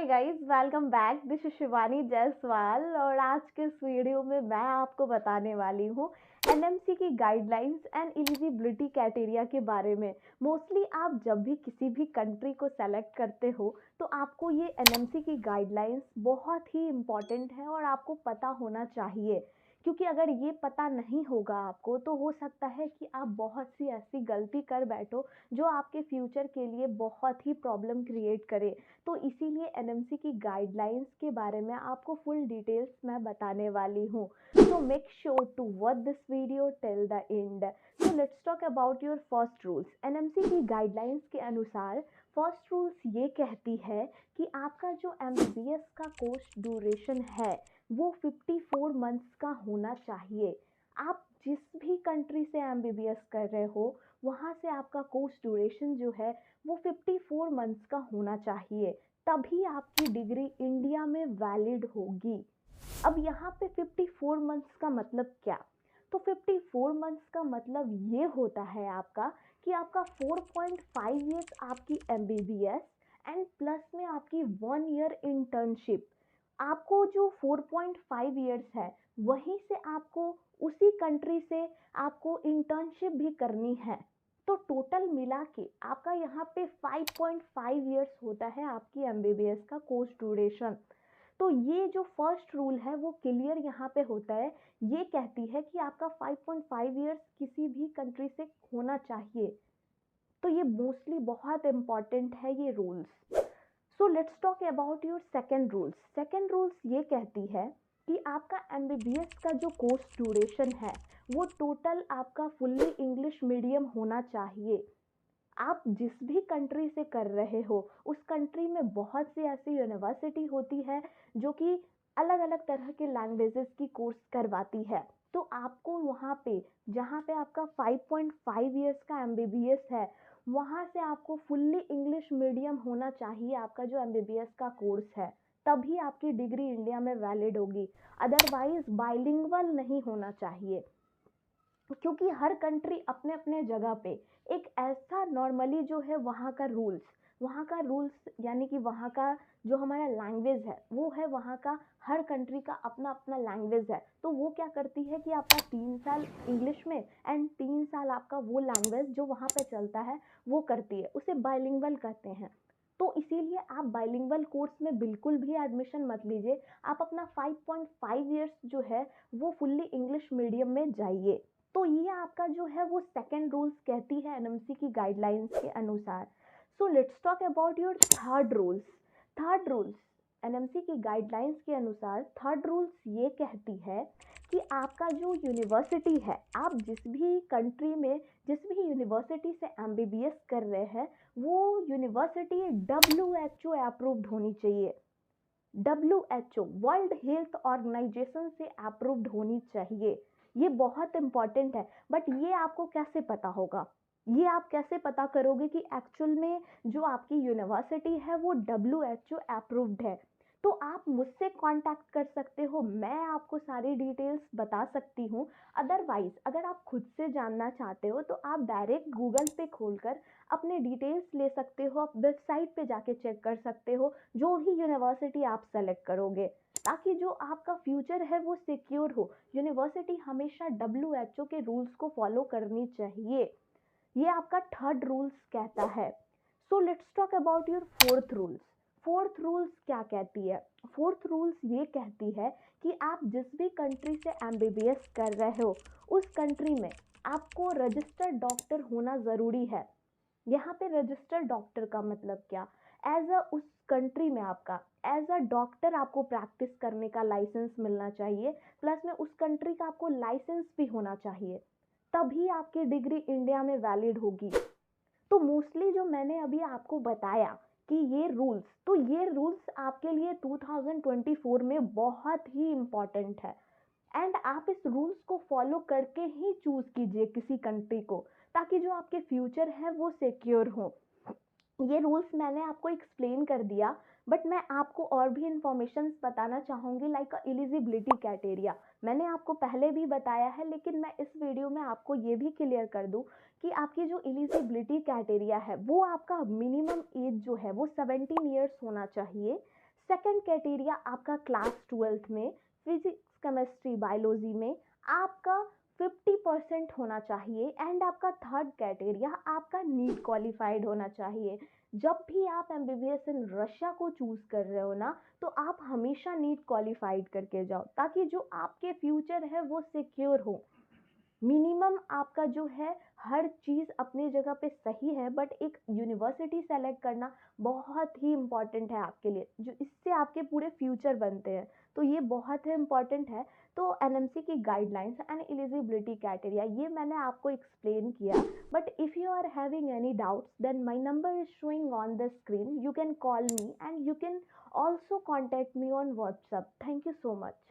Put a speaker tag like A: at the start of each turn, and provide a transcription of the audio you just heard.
A: Guys, welcome back. This is Shivani Jaiswal और आज के इस वीडियो में मैं आपको बताने वाली हूँ एनएमसी की गाइडलाइंस एंड एलिजिबिलिटी क्राइटेरिया के बारे में। मोस्टली आप जब भी किसी भी कंट्री को सेलेक्ट करते हो तो आपको ये एनएमसी की गाइडलाइंस बहुत ही इम्पॉर्टेंट है और आपको पता होना चाहिए, क्योंकि अगर ये पता नहीं होगा आपको तो हो सकता है कि आप बहुत सी ऐसी गलती कर बैठो जो आपके फ्यूचर के लिए बहुत ही प्रॉब्लम क्रिएट करे। तो इसीलिए एनएमसी की गाइडलाइंस के बारे में आपको फुल डिटेल्स मैं बताने वाली हूँ। So make sure to watch this video till the end. So let's talk about your first rules. NMC की गाइडलाइंस के अनुसार फर्स्ट रूल्स ये कहती है कि आपका जो एमबीबीएस का कोर्स ड्यूरेशन है वो 54 मंथ्स का होना चाहिए। आप जिस भी कंट्री से एमबीबीएस कर रहे हो वहाँ से आपका कोर्स ड्यूरेशन जो है वो 54 मंथ्स का होना चाहिए, तभी आपकी डिग्री इंडिया में वैलिड होगी। अब यहाँ पे 54 मंथ्स का मतलब क्या? तो 54 मंथ्स का मतलब ये होता है आपका कि आपका 4.5 ईयर्स आपकी एमबीबीएस एंड प्लस में आपकी 1 ईयर इंटर्नशिप। आपको जो 4.5 ईयर्स है वहीं से आपको उसी कंट्री से आपको इंटर्नशिप भी करनी है। तो टोटल मिला के आपका यहाँ पे 5.5 ईयर्स होता है आपकी एमबीबीएस का कोर्स ड्यूरेशन। तो ये जो फर्स्ट रूल है वो क्लियर यहाँ पे होता है, ये कहती है कि आपका 5.5 ईयर्स किसी भी कंट्री से होना चाहिए। तो ये मोस्टली बहुत इंपॉर्टेंट है ये rules. So let's talk about your second rules. Second rules ये कहती है कि आपका एमबीबीएस का जो कोर्स ड्यूरेशन है वो टोटल आपका फुल्ली इंग्लिश मीडियम होना चाहिए। आप जिस भी कंट्री से कर रहे हो उस कंट्री में बहुत सी ऐसी यूनिवर्सिटी होती है जो कि अलग अलग तरह के लैंग्वेजेस की कोर्स करवाती है। तो आपको वहाँ पे जहाँ पे आपका 5.5 ईयर्स का एमबीबीएस है वहाँ से आपको फुल्ली इंग्लिश मीडियम होना चाहिए आपका जो एमबीबीएस का कोर्स है, तभी आपकी डिग्री इंडिया में वैलिड होगी। अदरवाइज बाइलिंगुअल नहीं होना चाहिए, क्योंकि हर कंट्री अपने अपने जगह पे एक ऐसा नॉर्मली जो है वहाँ का रूल्स यानी कि वहाँ का जो हमारा लैंग्वेज है वो है, वहाँ का हर कंट्री का अपना अपना लैंग्वेज है। तो वो क्या करती है कि आपका 3 साल इंग्लिश में एंड 3 साल आपका वो लैंग्वेज जो वहाँ पे चलता है वो करती है, उसे बाइलिंगुअल कहते हैं। तो इसीलिए आप बाइलिंगुअल कोर्स में बिल्कुल भी एडमिशन मत लीजिए, आप अपना 5.5 ईयर्स जो है वो फुल्ली इंग्लिश मीडियम में जाइए। तो ये आपका जो है वो सेकेंड रूल्स कहती है एनएमसी की गाइडलाइंस के अनुसार। सो let's talk about your third rules. Third rules NMC की गाइडलाइंस के अनुसार थर्ड रूल्स ये कहती है कि आपका जो यूनिवर्सिटी है, आप जिस भी कंट्री में जिस भी यूनिवर्सिटी से एमबीबीएस कर रहे हैं वो यूनिवर्सिटी WHO अप्रूव्ड होनी चाहिए। WHO वर्ल्ड हेल्थ ऑर्गेनाइजेशन से अप्रूव्ड होनी चाहिए। ये बहुत इंपॉर्टेंट है। बट ये आपको कैसे पता होगा? ये आप कैसे पता करोगे कि एक्चुअल में जो आपकी यूनिवर्सिटी है वो WHO अप्रूव्ड है? तो आप मुझसे कांटेक्ट कर सकते हो, मैं आपको सारी डिटेल्स बता सकती हूँ। अदरवाइज अगर आप खुद से जानना चाहते हो तो आप डायरेक्ट गूगल पे खोलकर अपने डिटेल्स ले सकते हो, आप वेबसाइट पे जाके चेक कर सकते हो जो भी यूनिवर्सिटी आप सेलेक्ट करोगे, ताकि जो आपका फ्यूचर है वो सिक्योर हो। यूनिवर्सिटी हमेशा WHO के रूल्स को फॉलो करनी चाहिए, ये आपका थर्ड रूल्स कहता है। सो let's talk about your fourth rules. Fourth rules क्या कहती है? फोर्थ रूल्स ये कहती है कि आप जिस भी कंट्री से एमबीबीएस कर रहे हो उस कंट्री में आपको रजिस्टर्ड डॉक्टर होना ज़रूरी है। यहाँ पे रजिस्टर्ड डॉक्टर का मतलब क्या? एज अ उस कंट्री में आपका एज अ डॉक्टर आपको प्रैक्टिस करने का लाइसेंस मिलना चाहिए, प्लस में उस कंट्री का आपको लाइसेंस भी होना चाहिए, तभी आपकी डिग्री इंडिया में वैलिड होगी। तो मोस्टली जो मैंने अभी आपको बताया कि ये रूल्स आपके लिए 2024 में बहुत ही इम्पॉर्टेंट है एंड आप इस रूल्स को फॉलो करके ही चूज कीजिए किसी कंट्री को, ताकि जो आपके फ्यूचर है वो सिक्योर हो। ये रूल्स मैंने आपको एक्सप्लेन कर दिया, बट मैं आपको और भी इंफॉर्मेशन बताना चाहूँगी लाइक एलिजिबिलिटी क्राइटेरिया। मैंने आपको पहले भी बताया है लेकिन मैं इस वीडियो में आपको ये भी क्लियर कर दूँ कि आपकी जो एलिजिबिलिटी क्राइटेरिया है वो आपका मिनिमम एज जो है वो 17 ईयर्स होना चाहिए। सेकंड क्राइटेरिया आपका क्लास 12th में फिजिक्स, केमिस्ट्री, बायोलॉजी में आपका 50% होना चाहिए। एंड आपका थर्ड क्राइटेरिया आपका नीट क्वालिफाइड होना चाहिए। जब भी आप एमबीबीएस इन रशिया को चूज कर रहे हो ना, तो आप हमेशा नीट क्वालिफाइड करके जाओ, ताकि जो आपके फ्यूचर है वो सिक्योर हो। मिनिमम आपका जो है हर चीज़ अपनी जगह पे सही है, बट एक यूनिवर्सिटी सेलेक्ट करना बहुत ही इम्पॉर्टेंट है आपके लिए, जो इससे आपके पूरे फ्यूचर बनते हैं। तो ये बहुत ही इम्पॉर्टेंट है। तो एनएमसी की गाइडलाइंस एंड एलिजिबिलिटी क्राइटेरिया ये मैंने आपको एक्सप्लेन किया। But if you are having any doubts, then my number is showing on the screen, you can call me and you can also contact me on WhatsApp. Thank you so much.